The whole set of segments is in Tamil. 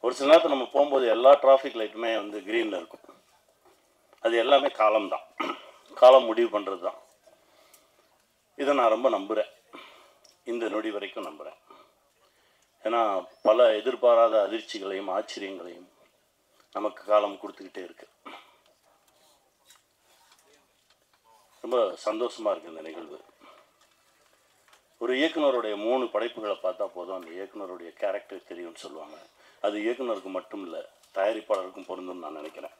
ஒரு சில நேரத்தில் நம்ம போகும்போது எல்லா டிராஃபிக் லைட்டுமே வந்து க்ரீனில் இருக்கும். அது எல்லாமே காலம்தான், காலம் முடிவு பண்ணுறது தான். இதை நான் ரொம்ப நம்புகிறேன், இந்த நொடி வரைக்கும் நம்புகிறேன். ஏன்னா பல எதிர்பாராத அதிர்ச்சிகளையும் ஆச்சரியங்களையும் நமக்கு காலம் கொடுத்துக்கிட்டே இருக்கு. ரொம்ப சந்தோஷமாக இருக்குது இந்த நிகழ்வு. ஒரு இயக்குனருடைய 3 படைப்புகளை பார்த்தா போதும் அந்த இயக்குனருடைய கேரக்டர் தெரியும்னு சொல்லுவாங்க. அது இயக்குனருக்கு மட்டும் இல்லை, தயாரிப்பாளருக்கும் பொருந்தும்னு நான் நினைக்கிறேன்.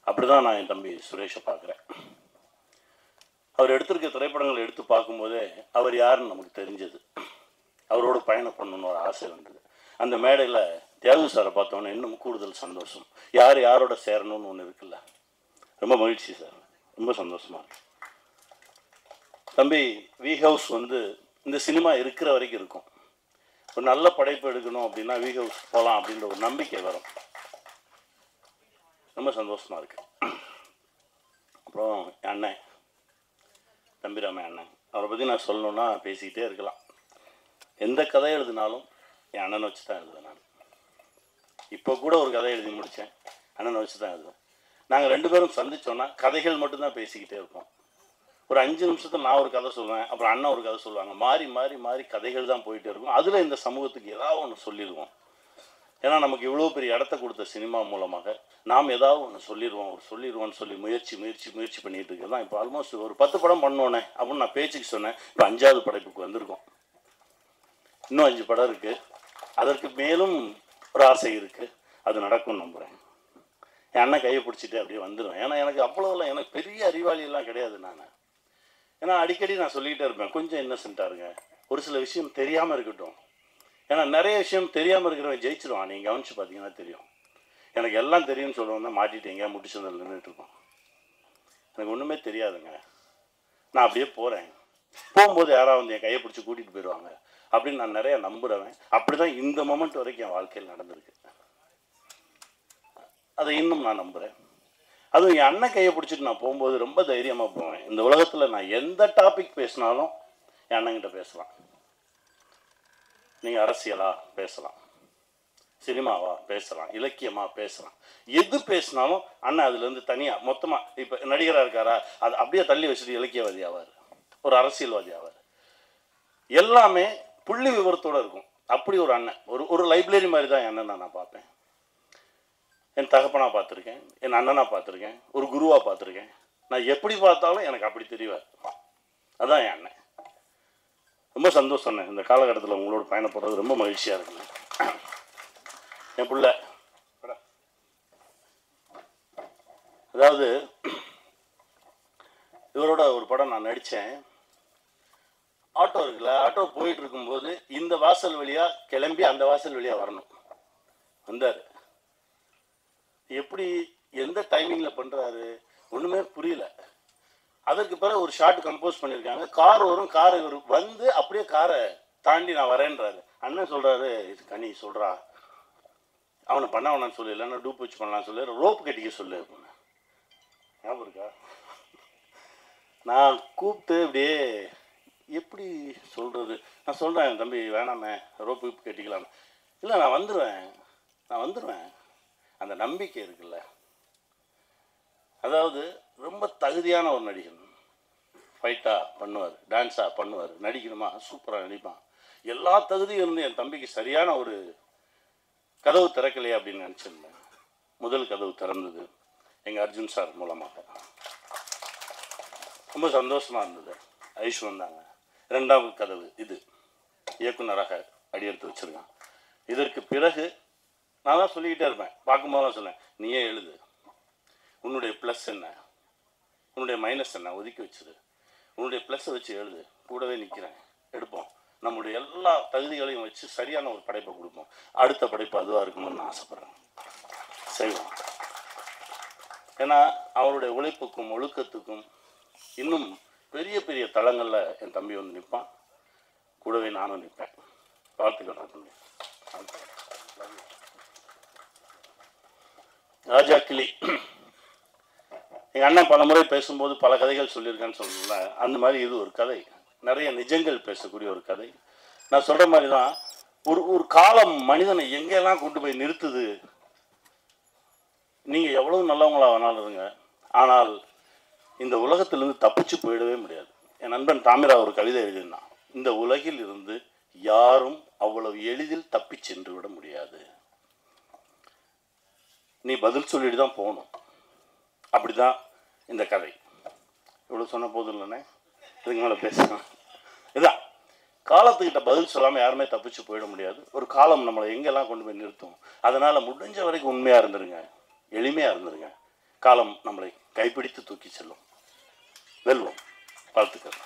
அப்படி தான் நான் என் தம்பி சுரேஷை பார்க்குறேன். அவர் எடுத்திருக்க திரைப்படங்களை எடுத்து பார்க்கும்போதே அவர் யாருன்னு நமக்கு தெரிஞ்சது. அவரோட பயணம் பண்ணணுன்னு ஒரு ஆசை வந்தது. அந்த மேடையில் தியாகு சாரை பார்த்தோன்னே இன்னும் கூடுதல் சந்தோஷம். யார் யாரோட சேரணும்னு ஒன்று இருக்குல்ல, ரொம்ப மகிழ்ச்சி சார், ரொம்ப சந்தோஷமாக இருக்கு. தம்பி வி ஹவுஸ் வந்து இந்த சினிமா இருக்கிற வரைக்கும் இருக்கும். ஒரு நல்ல படைப்பு எடுக்கணும் அப்படின்னா வி ஹவுஸ் போகலாம் அப்படின்ற ஒரு நம்பிக்கை வரும். ரொம்ப சந்தோஷமாக இருக்கு. அப்புறம் என் அண்ணன் தம்பிராம அண்ணன், அவரை பற்றி நான் சொல்லணுன்னா பேசிக்கிட்டே இருக்கலாம். எந்த கதை எழுதினாலும் என் அண்ணனை வச்சு தான் எழுதுவேன். நான் இப்போ கூட ஒரு கதை எழுதி முடித்தேன், அண்ணனை வச்சு தான் எழுதுவேன். நாங்கள் 2 பேரும் சந்தித்தோன்னா கதைகள் மட்டும்தான் பேசிக்கிட்டே இருப்போம். ஒரு 5 நிமிஷத்தில் நான் ஒரு கதை சொல்லுவேன், அப்புறம் அண்ணன் ஒரு கதை சொல்லுவாங்க. மாறி மாறி மாறி கதைகள் தான் போயிட்டே இருக்கும். அதில் இந்த சமூகத்துக்கு ஏதாவது ஒன்று சொல்லிடுவோம். ஏன்னா நமக்கு இவ்வளோ பெரிய இடத்த கொடுத்த சினிமா மூலமாக நாம் ஏதாவது ஒன்று சொல்லிடுவோம்னு சொல்லி முயற்சி பண்ணிட்டு இருக்கிறது தான். இப்போ ஆல்மோஸ்ட் ஒரு 10 படம் பண்ணோன்னே அப்படின்னு நான் பேச்சுக்கு சொன்னேன். இப்போ 5வது படைப்புக்கு வந்திருக்கோம். இன்னும் 5 படம் இருக்குது. அதற்கு மேலும் ஒரு ஆசை இருக்குது. அது நடக்கும்னு நம்புகிறேன். என் அண்ணன் கையை பிடிச்சிட்டு அப்படியே வந்துடுவேன். ஏன்னா எனக்கு அவ்வளோலாம், எனக்கு பெரிய அறிவாளியெல்லாம் கிடையாது நான். ஏன்னா அடிக்கடி நான் சொல்லிக்கிட்டே இருப்பேன், கொஞ்சம் இன்னசென்ட்டாக இருங்க, ஒரு சில விஷயம் தெரியாமல் இருக்கட்டும். ஏன்னா நிறைய விஷயம் தெரியாமல் இருக்கிறவன் ஜெயிச்சிருவான். நீங்கள் கவனித்து பார்த்தீங்கன்னா தெரியும். எனக்கு எல்லாம் தெரியும்னு சொல்லுவோம் தான் மாட்டிட்டீங்க முடிச்சதில் நின்றுட்டுருக்கோம். எனக்கு ஒன்றுமே தெரியாதுங்க. நான் அப்படியே போகிறேன். போகும்போது யாராவது வந்து என் கையை பிடிச்சி கூட்டிகிட்டு போயிடுவாங்க அப்படின்னு நான் நிறையா நம்புகிறவன். அப்படி தான் இந்த மொமெண்ட் வரைக்கும் என் வாழ்க்கையில் நடந்திருக்கு. அதை இன்னும் நான் நம்புகிறேன். அதுவும் என் அண்ணன் கையை பிடிச்சிட்டு நான் போகும்போது ரொம்ப தைரியமாக போவேன். இந்த உலகத்தில் நான் எந்த டாபிக் பேசினாலும் என் அண்ணங்கிட்ட பேசலாம். நீங்கள் அரசியலா பேசலாம், சினிமாவா பேசலாம், இலக்கியமாக பேசலாம், எது பேசினாலும் அண்ணன் அதுலேருந்து தனியாக மொத்தமாக. இப்போ நடிகராக இருக்காரா, அது அப்படியே தள்ளி வச்சுட்டு இலக்கியவாதி ஆவார், ஒரு அரசியல்வாதி ஆவார். எல்லாமே புள்ளி விவரத்தோடு இருக்கும். அப்படி ஒரு அண்ணன், ஒரு லைப்ரரி மாதிரி தான் என் அண்ணனை நான் பார்ப்பேன். என் தகப்பனாக பார்த்துருக்கேன், என் அண்ணனாக பார்த்துருக்கேன், ஒரு குருவாக பார்த்துருக்கேன். நான் எப்படி பார்த்தாலும் எனக்கு அப்படி தெரிவார். அதுதான் என் அண்ணன். ரொம்ப சந்தோஷம். இந்த காலகட்டத்தில் உங்களோட பயணப்படுறது ரொம்ப மகிழ்ச்சியாக இருக்குங்க. என் பிள்ளை அதாவது இவரோட ஒரு படம் நான் நடித்தேன். ஆட்டோ இருக்குல்ல, ஆட்டோ போயிட்டு இருக்கும்போது இந்த வாசல் வழியாக கிளம்பி அந்த வாசல் வழியாக வரணும். வந்தார். எப்படி எந்த டைமிங்கில் பண்ணுறாரு ஒன்றுமே புரியல. அதற்கு பிறகு ஒரு ஷார்ட் கம்போஸ் பண்ணியிருக்காங்க. கார் வரும், கார் இவர் வந்து அப்படியே காரை தாண்டி நான் வரேன்றாரு. அண்ணன் சொல்கிறாரு, இது கனி சொல்கிறா, அவனை பண்ண வேணான்னு சொல்லு, இல்லைன்னா டூப் வச்சு பண்ணலான்னு சொல்லு, ரோப்பு கட்டிக்க சொல்லு. ஞாபகம் இருக்கா? நான் கூப்பிட்டு அப்படியே எப்படி சொல்கிறது, நான் சொல்கிறேன் தம்பி வேணாமே, ரோப்பு கட்டிக்கலாம். இல்லை நான் வந்துடுவேன். அந்த நம்பிக்கை இருக்குல்ல, அதாவது ரொம்ப தகுதியான ஒரு நடிகன். ஃபைட்டாக பண்ணுவார், டான்ஸாக பண்ணுவார், நடிக்கணுமா சூப்பராக நடிப்பான். எல்லா தகுதியும் இருந்து என் தம்பிக்கு சரியான ஒரு கதவு திறக்கலையே அப்படின்னு நினச்சிருந்தேன். முதல் கதவு திறந்தது எங்கள் அர்ஜுன் சார் மூலமாக. ரொம்ப சந்தோஷமாக இருந்தது. ஐஷ் வந்தாங்க. 2வது கதவு இது, இயக்குனராக அடியெடுத்து வச்சுருக்கான். இதற்கு பிறகு நான் தான் சொல்லிக்கிட்டே இருப்பேன், பார்க்கும்போது தான் சொன்னேன், நீயே எழுது, உன்னுடைய ப்ளஸ் என்ன, உன்னுடைய மைனஸ் என்ன ஒதுக்கி வச்சுரு, உன்னுடைய ப்ளஸ்ஸை வச்சு எழுது, கூடவே நிற்கிறேன், எடுப்போம், நம்முடைய எல்லா தகுதிகளையும் வச்சு சரியான ஒரு படைப்பை கொடுப்போம். அடுத்த படைப்பு அதுவாக இருக்கணும்னு நான் ஆசைப்பட்றேன். செய்வோம். ஏன்னா அவருடைய உழைப்புக்கும் ஒழுக்கத்துக்கும் இன்னும் பெரிய பெரிய தளங்களில் என் தம்பி வந்து நிற்பான். கூடவே நானும் நிற்பேன். வாழ்த்துக்கள் தம்பி. ராஜா கிளி எங்கள் அண்ணன் பல முறை பேசும்போது பல கதைகள் சொல்லியிருக்கேன்னு சொல்லல, அந்த மாதிரி இது ஒரு கதை. நிறைய நிஜங்கள் பேசக்கூடிய ஒரு கதை. நான் சொல்கிற மாதிரி தான் ஒரு ஒரு காலம் மனிதனை எங்கெல்லாம் கொண்டு போய் நிறுத்துது. நீங்கள் எவ்வளவு நல்லவங்களா வேணாலும் இருங்க, ஆனால் இந்த உலகத்திலிருந்து தப்பிச்சு போயிடவே முடியாது. என் நண்பன் தாமிரா ஒரு கவிதை எழுதினான், இந்த உலகில் இருந்து யாரும் அவ்வளவு எளிதில் தப்பி சென்று விட முடியாது, நீ பதில் சொல்லிட்டு தான் போகணும். அப்படிதான் இந்த கதை. இவ்வளோ சொன்ன போதும் இல்லைண்ணே, இதுக்கு மேலே பேசலாம். இதான் காலத்துக்கிட்ட பதில் சொல்லாமல் யாருமே தப்பிச்சு போயிட முடியாது. ஒரு காலம் நம்மளை எங்கெல்லாம் கொண்டு போய் நிறுத்தும். அதனால் முடிஞ்ச வரைக்கும் உண்மையாக இருந்துருங்க, எளிமையாக இருந்துருங்க. காலம் நம்மளை கைப்பிடித்து தூக்கி செல்லும். வெல்வோம். வாழ்த்துக்கள்.